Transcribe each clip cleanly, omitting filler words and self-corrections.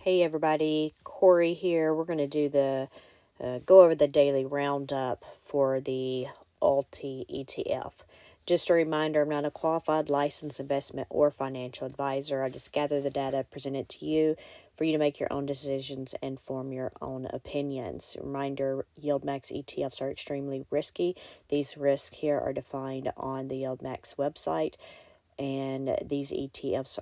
Hey everybody, Corey here. We're going to do go over the daily roundup for the ULTY ETF. Just a reminder, I'm not a qualified licensed investment or financial advisor. I just gather the data, present it to you for you to make your own decisions and form your own opinions. Reminder, YieldMax ETFs are extremely risky. These risks here are defined on the YieldMax website. And these ETFs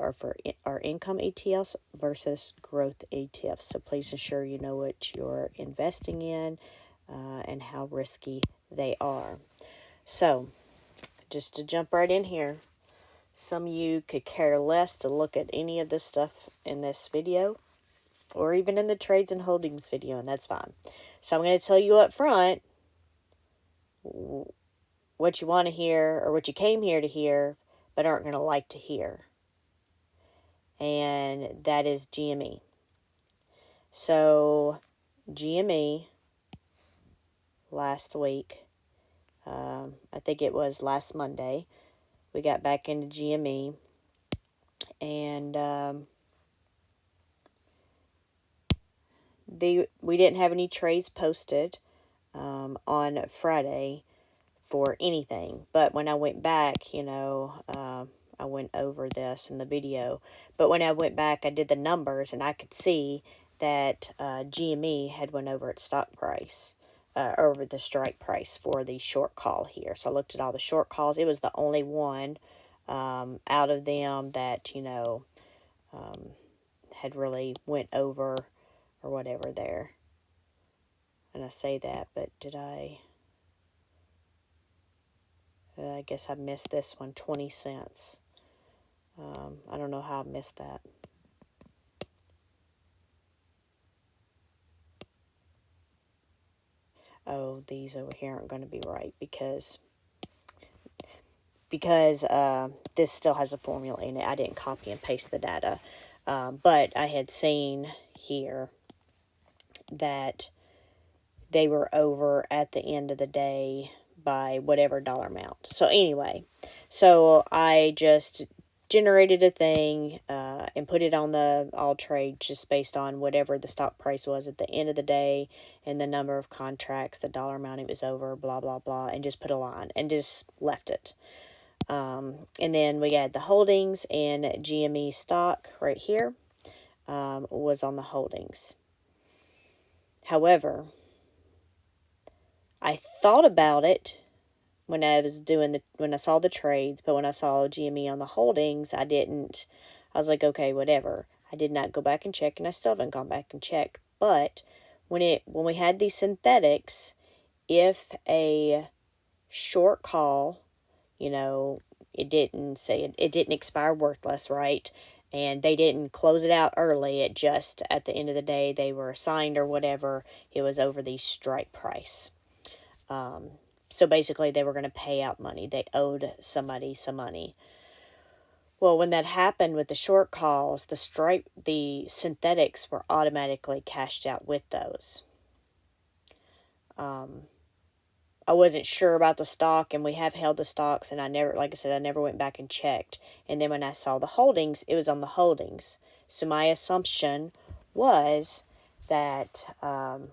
are income ETFs versus growth ETFs. So please ensure you know what you're investing in and how risky they are. So just to jump right in here, some of you could care less to look at any of this stuff in this video or even in the trades and holdings video, and that's fine. So I'm going to tell you up front what you want to hear or what you came here to hear but aren't going to like to hear. And that is GME. So GME last week, I think it was last Monday, we got back into GME, and we didn't have any trades posted on Friday for anything. But when I went back, I went over this in the video. But when I went back, I did the numbers, and I could see that GME had went over its stock price, over the strike price for the short call here. So I looked at all the short calls. It was the only one out of them that, had really went over or whatever there. And I say that, but did I guess I missed this one, 20 cents. I don't know how I missed that. Oh, these over here aren't going to be right because this still has a formula in it. I didn't copy and paste the data. But I had seen here that they were over at the end of the day by whatever dollar amount. So anyway, so I just generated a thing and put it on the all trade just based on whatever the stock price was at the end of the day and the number of contracts, the dollar amount it was over, blah, blah, blah, and just put a line and just left it. And then we had the holdings, and GME stock right here was on the holdings. However, I thought about it when I was when I saw the trades, but when I saw GME on the holdings, I was like, okay, whatever. I did not go back and check, and I still haven't gone back and checked. But when we had these synthetics, if a short call, it didn't expire worthless, right? And they didn't close it out early. It just, at the end of the day, they were assigned or whatever. It was over the strike price. So basically, they were going to pay out money. They owed somebody some money. Well, when that happened with the short calls, the synthetics were automatically cashed out with those. I wasn't sure about the stock, and we have held the stocks, and I never went back and checked. And then when I saw the holdings, it was on the holdings. So my assumption was that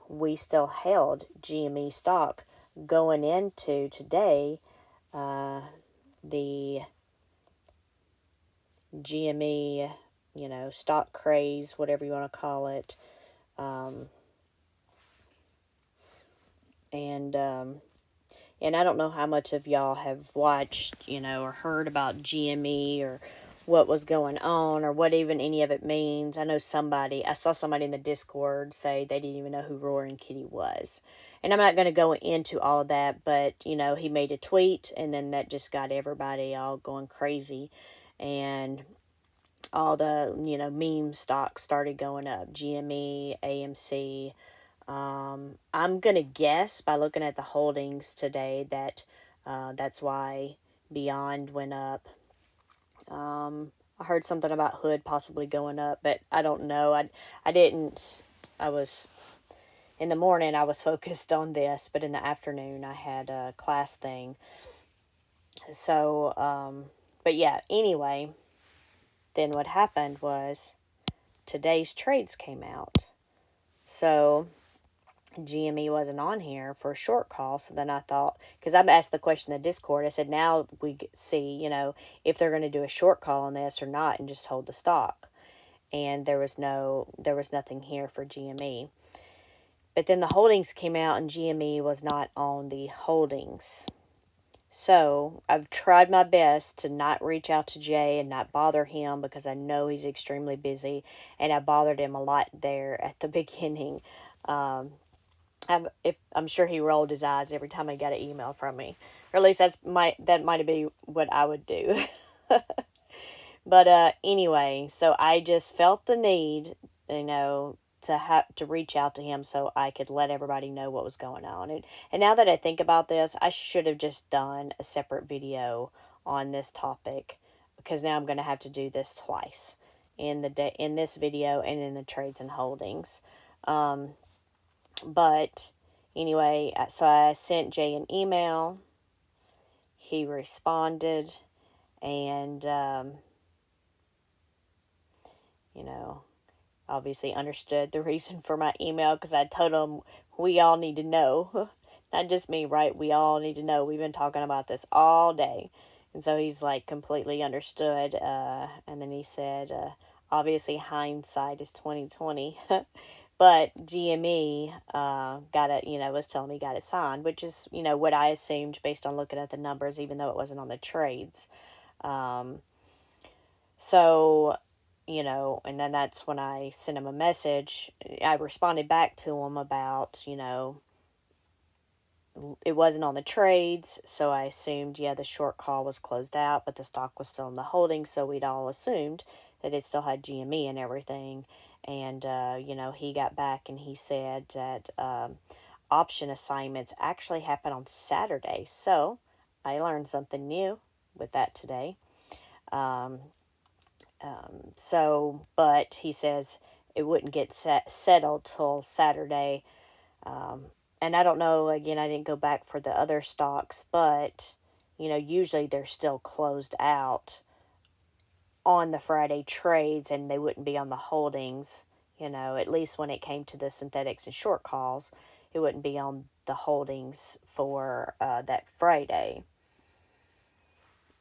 we still held GME stock going into today, the GME, stock craze, whatever you want to call it. And I don't know how much of y'all have watched, or heard about GME or what was going on or what even any of it means. I saw somebody in the Discord say they didn't even know who Roaring Kitty was. And I'm not going to go into all of that, but, he made a tweet, and then that just got everybody all going crazy. And all the, meme stocks started going up. GME, AMC. I'm going to guess by looking at the holdings today that that's why Beyond went up. I heard something about Hood possibly going up, but I don't know. In the morning I was focused on this, but in the afternoon I had a class thing. So, but yeah, anyway, then what happened was today's trades came out. So GME wasn't on here for a short call. So then I thought, because I've asked the question in the Discord, I said, now we see, if they're going to do a short call on this or not and just hold the stock. And there was nothing here for GME. But then the holdings came out and GME was not on the holdings. So I've tried my best to not reach out to Jay and not bother him because I know he's extremely busy, and I bothered him a lot there at the beginning. I'm sure he rolled his eyes every time I got an email from me, or at least that might have been what I would do. But anyway, so I just felt the need, to reach out to him so I could let everybody know what was going on. And now that I think about this, I should have just done a separate video on this topic, because now I'm going to have to do this twice in this video and in the trades and holdings. But anyway, so I sent Jay an email. He responded, and obviously understood the reason for my email, because I told him we all need to know. Not just me, right? We all need to know. We've been talking about this all day. And so he's like completely understood. And then he said, obviously hindsight is 2020. But GME was telling me got it signed, which is, what I assumed based on looking at the numbers, even though it wasn't on the trades. So, and then that's when I sent him a message. I responded back to him about, it wasn't on the trades, so I assumed, the short call was closed out, but the stock was still in the holding, so we'd all assumed that it still had GME and everything. And, he got back and he said that option assignments actually happen on Saturday. So I learned something new with that today. But he says it wouldn't get settled till Saturday. And I don't know, again, I didn't go back for the other stocks, but, usually they're still closed out on the Friday trades, and they wouldn't be on the holdings, at least when it came to the synthetics and short calls, it wouldn't be on the holdings for that Friday.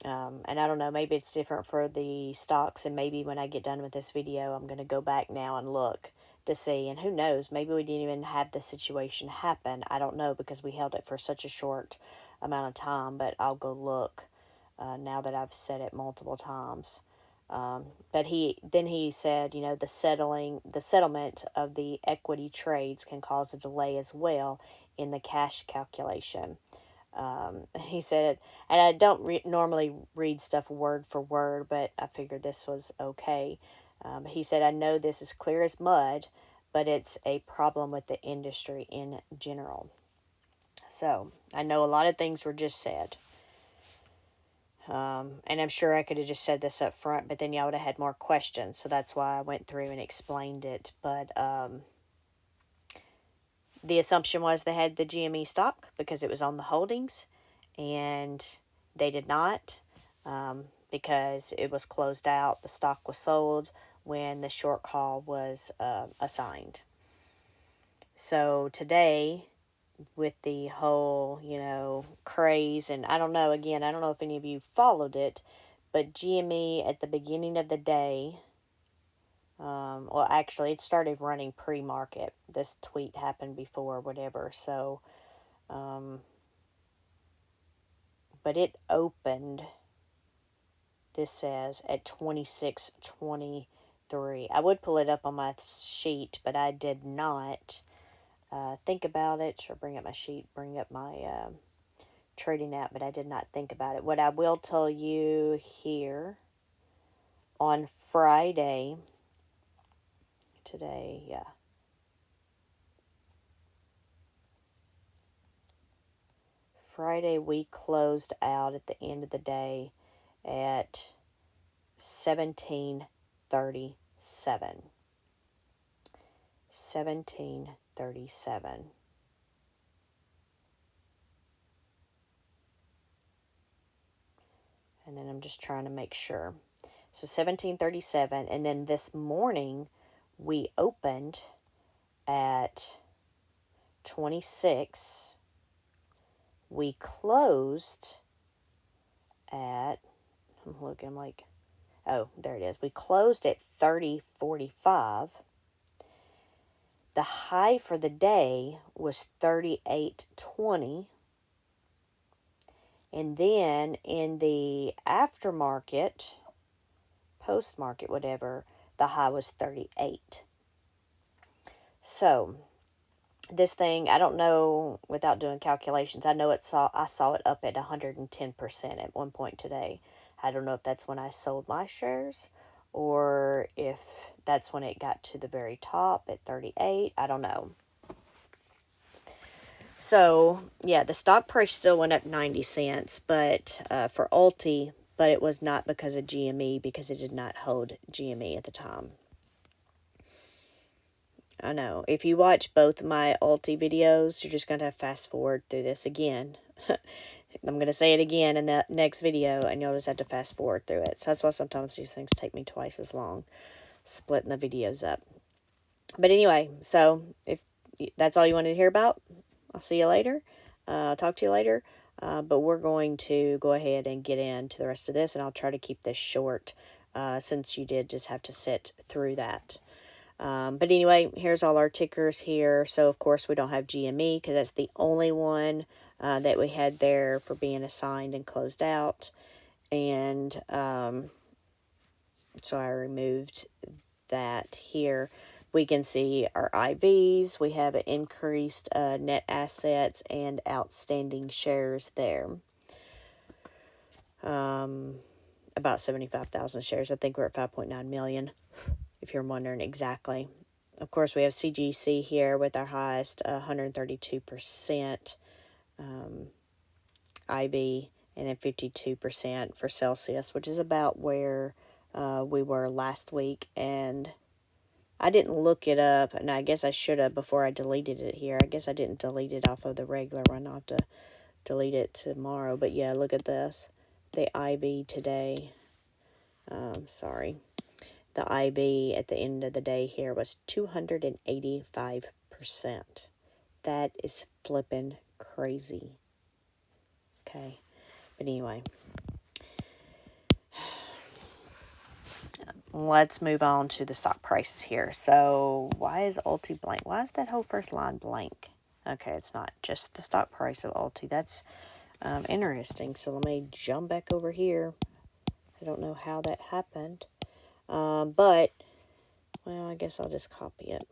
And I don't know, maybe it's different for the stocks, and maybe when I get done with this video, I'm going to go back now and look to see, and who knows, maybe we didn't even have the situation happen. I don't know, because we held it for such a short amount of time, but I'll go look now that I've said it multiple times. But he said, the settlement of the equity trades can cause a delay as well in the cash calculation. He said, and I don't normally read stuff word for word, but I figured this was okay. He said, I know this is clear as mud, but it's a problem with the industry in general. So I know a lot of things were just said. And I'm sure I could have just said this up front, but then y'all would have had more questions. So that's why I went through and explained it. But the assumption was they had the GME stock because it was on the holdings, and they did not, because it was closed out. The stock was sold when the short call was assigned. So today, with the whole, craze, and I don't know if any of you followed it, but GME at the beginning of the day, well, actually, it started running pre-market. This tweet happened before, whatever, so, but it opened, this says, at 26.23. I would pull it up on my sheet, but I did not think about it, or bring up my sheet, bring up my trading app, but I did not think about it. What I will tell you here, on Friday, Friday we closed out at the end of the day at 1737. 1737. And then I'm just trying to make sure. So 1737, and then this morning we opened at 26. We closed at, I'm looking like, oh, there it is. We closed at 30.45. The high for the day was 38.20. And then in the aftermarket, post-market, whatever, the high was 38. So this thing, I don't know, without doing calculations, I know I saw it up at 110% at one point today. I don't know if that's when I sold my shares or if that's when it got to the very top at 38. I don't know. So, yeah, the stock price still went up 90 cents, but for ULTY, but it was not because of GME, because it did not hold GME at the time. I know. If you watch both of my ULTY videos, you're just going to have to fast forward through this again. I'm going to say it again in the next video, and you'll just have to fast forward through it. So that's why sometimes these things take me twice as long, splitting the videos up. But anyway, so if that's all you wanted to hear about, I'll see you later. I'll talk to you later. But we're going to go ahead and get into the rest of this, and I'll try to keep this short since you did just have to sit through that. But anyway, here's all our tickers here. So, of course, we don't have GME because that's the only one that we had there for being assigned and closed out. And so I removed that here. We can see our IVs. We have increased net assets and outstanding shares there. About 75,000 shares. I think we're at 5.9 million, if you're wondering exactly. Of course, we have CGC here with our highest 132% IB, and then 52% for Celsius, which is about where we were last week. And I didn't look it up, and I guess I should have before I deleted it here. I guess I didn't delete it off of the regular one. I'll have to delete it tomorrow. But yeah, look at this. The IB today. Sorry. The IB at the end of the day here was 285%. That is flipping crazy. Okay. But anyway. Let's move on to the stock prices here. So why is ULTY blank? Why is that whole first line blank? Okay, it's not just the stock price of ULTY. That's interesting. So let me jump back over here. I don't know how that happened. But, well, I guess I'll just copy it.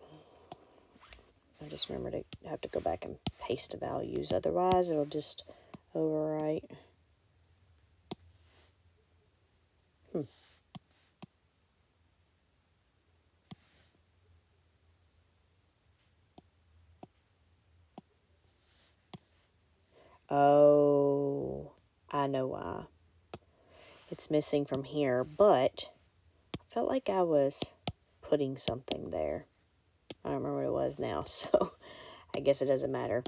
I just remember to have to go back and paste the values. Otherwise, it'll just overwrite. Oh, I know why. It's missing from here, but I felt like I was putting something there. I don't remember what it was now, so I guess it doesn't matter.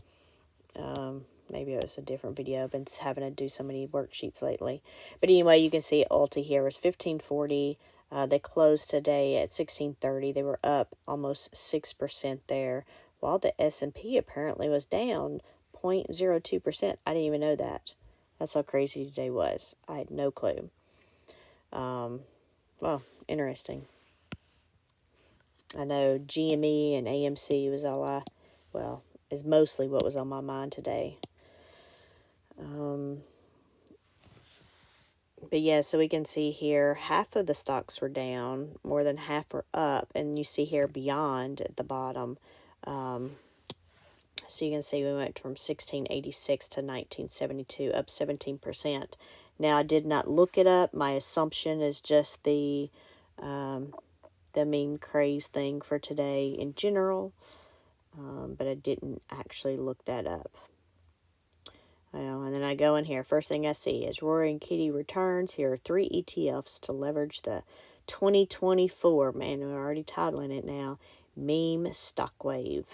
Maybe it was a different video. I've been having to do so many worksheets lately. But anyway, you can see ULTY here was 1540. They closed today at 1630. They were up almost 6% there, while the S&P apparently was down 0.02%. I didn't even know that. That's how crazy today was. I had no clue. Well, interesting. I know GME and AMC was is mostly what was on my mind today. But yeah, so we can see here, half of the stocks were down, more than half were up, and you see here beyond at the bottom. So you can see we went from 1686 to 1972, up 17%. Now, I did not look it up. My assumption is just the meme craze thing for today in general, but I didn't actually look that up. And then I go in here. First thing I see is Roaring Kitty returns. Here are 3 ETFs to leverage the 2024. Man, we're already titling it now. Meme Stock Wave.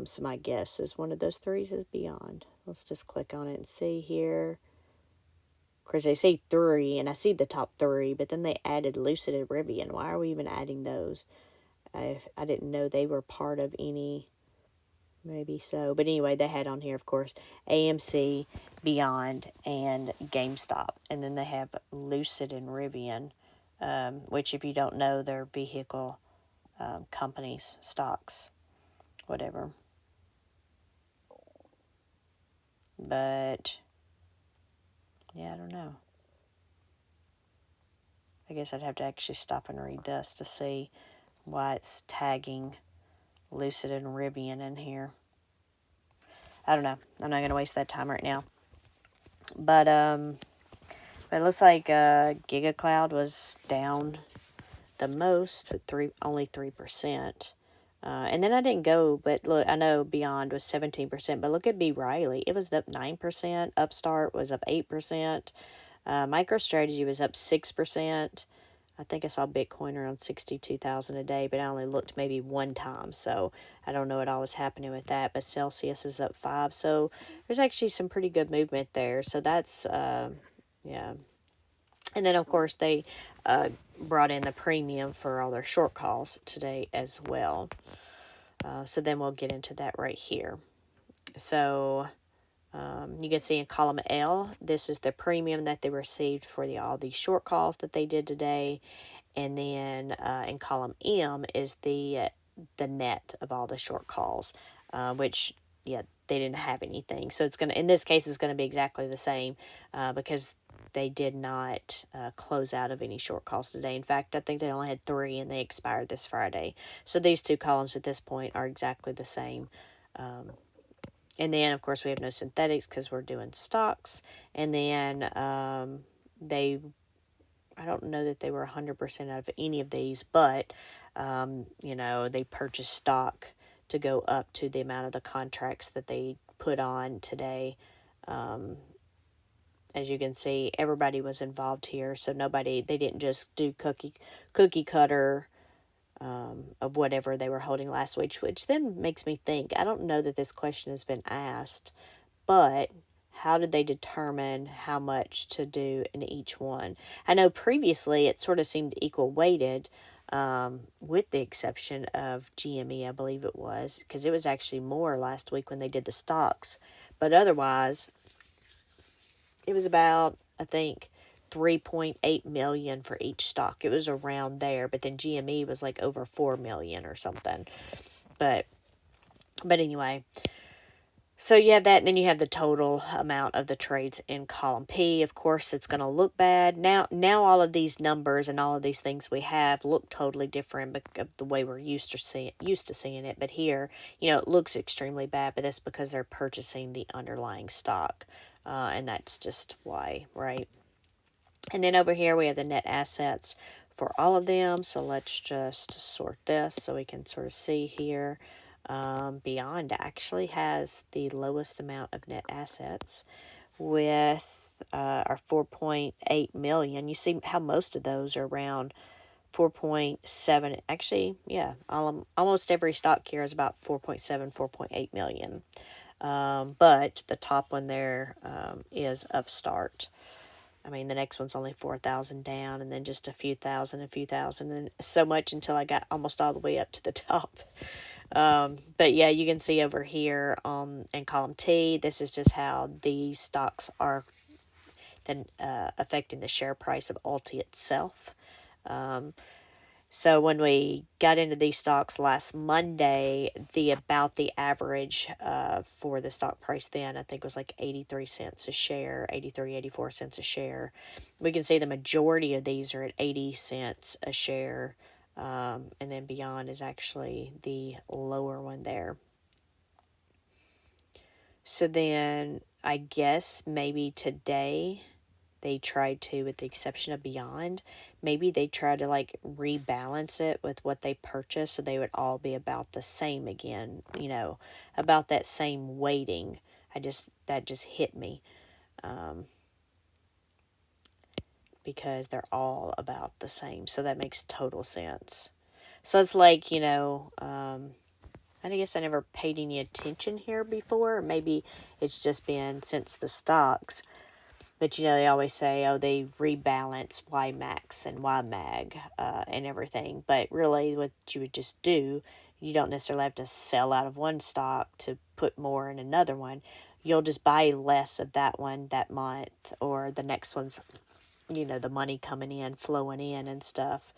So my guess is one of those threes is Beyond. Let's just click on it and see here. Of course, they say 3, and I see the top 3, but then they added Lucid and Rivian. Why are we even adding those? I didn't know they were part of any. Maybe so. But anyway, they had on here, of course, AMC, Beyond, and GameStop. And then they have Lucid and Rivian, which, if you don't know, they're vehicle companies, stocks, whatever. But, yeah, I don't know. I guess I'd have to actually stop and read this to see why it's tagging Lucid and Rivian in here. I don't know. I'm not going to waste that time right now. But it looks like GigaCloud was down the most, only 3%. And then I didn't go, but look, I know Beyond was 17%, but look at B. Riley. It was up 9%. Upstart was up 8%. MicroStrategy was up 6%. I think I saw Bitcoin around 62,000 a day, but I only looked maybe one time, so I don't know what all was happening with that. But Celsius is up 5, so there's actually some pretty good movement there. So that's yeah. And then of course they brought in the premium for all their short calls today as well. So then we'll get into that right here. So you can see in column L, this is the premium that they received for all these short calls that they did today. And then in column M is the net of all the short calls, which, yeah, they didn't have anything. So it's going to, in this case, it's going to be exactly the same because they did not close out of any short calls today. In fact, I think they only had 3 and they expired this Friday. So these two columns at this point are exactly the same. And then, of course, we have no synthetics because we're doing stocks. And then I don't know that they were 100% out of any of these, but, they purchased stock to go up to the amount of the contracts that they put on today. As you can see, everybody was involved here, so they didn't just do cookie cutter of whatever they were holding last week, which then makes me think, I don't know that this question has been asked, but how did they determine how much to do in each one? I know previously it sort of seemed equal weighted, with the exception of GME, I believe it was, because it was actually more last week when they did the stocks. But otherwise, it was about, I think, 3.8 million for each stock. It was around there, but then GME was like over 4 million or something. But anyway, so you have that, and then you have the total amount of the trades in column P. Of course, it's going to look bad. Now all of these numbers and all of these things we have look totally different because of the way we're used to seeing it. But here, it looks extremely bad, but that's because they're purchasing the underlying stock. And that's just why, right? And then over here we have the net assets for all of them. So let's just sort this so we can sort of see here. Beyond actually has the lowest amount of net assets with our 4.8 million. You see how most of those are around 4.7. Actually, yeah, almost every stock here is about 4.7, 4.8 million. But the top one there is Upstart. I mean, the next one's only 4,000 down, and then just a few thousand, and so much until I got almost all the way up to the top. But yeah, you can see over here in column T, this is just how these stocks are then affecting the share price of ULTY itself. So when we got into these stocks last Monday, the average for the stock price then, I think was like 83 cents a share, 83, 84 cents a share. We can see the majority of these are at 80 cents a share. And then Beyond is actually the lower one there. So then I guess maybe today they tried to, with the exception of Beyond, maybe they tried to like rebalance it with what they purchased so they would all be about the same again, about that same weighting. That just hit me. Because they're all about the same. So that makes total sense. So it's like, I guess I never paid any attention here before. Maybe it's just been since the stocks. But, you know, they always say, oh, they rebalance YMAX and YMAG and everything. But really what you would just do, you don't necessarily have to sell out of one stock to put more in another one. You'll just buy less of that one that month, or the next one's, you know, the money coming in, flowing in and stuff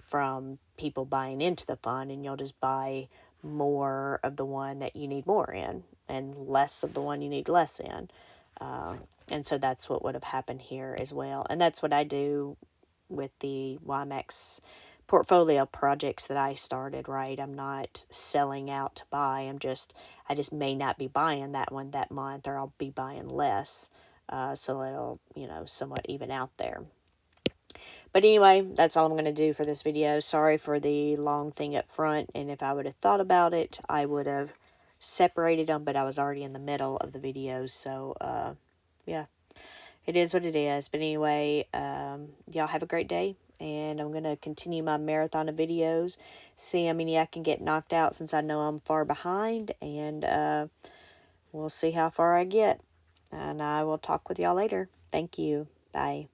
from people buying into the fund, and you'll just buy more of the one that you need more in and less of the one you need less in. And so that's what would have happened here as well. And that's what I do with the YMAX portfolio projects that I started, right? I'm not selling out to buy. I just may not be buying that one that month, or I'll be buying less. So it'll, you know, somewhat even out there. But anyway, that's all I'm going to do for this video. Sorry for the long thing up front, and if I would have thought about it, I would have separated them, but I was already in the middle of the video, so yeah, it is what it is. But anyway, y'all have a great day, and I'm going to continue my marathon of videos, see how many I can get knocked out since I know I'm far behind, and we'll see how far I get, and I will talk with y'all later. Thank you. Bye.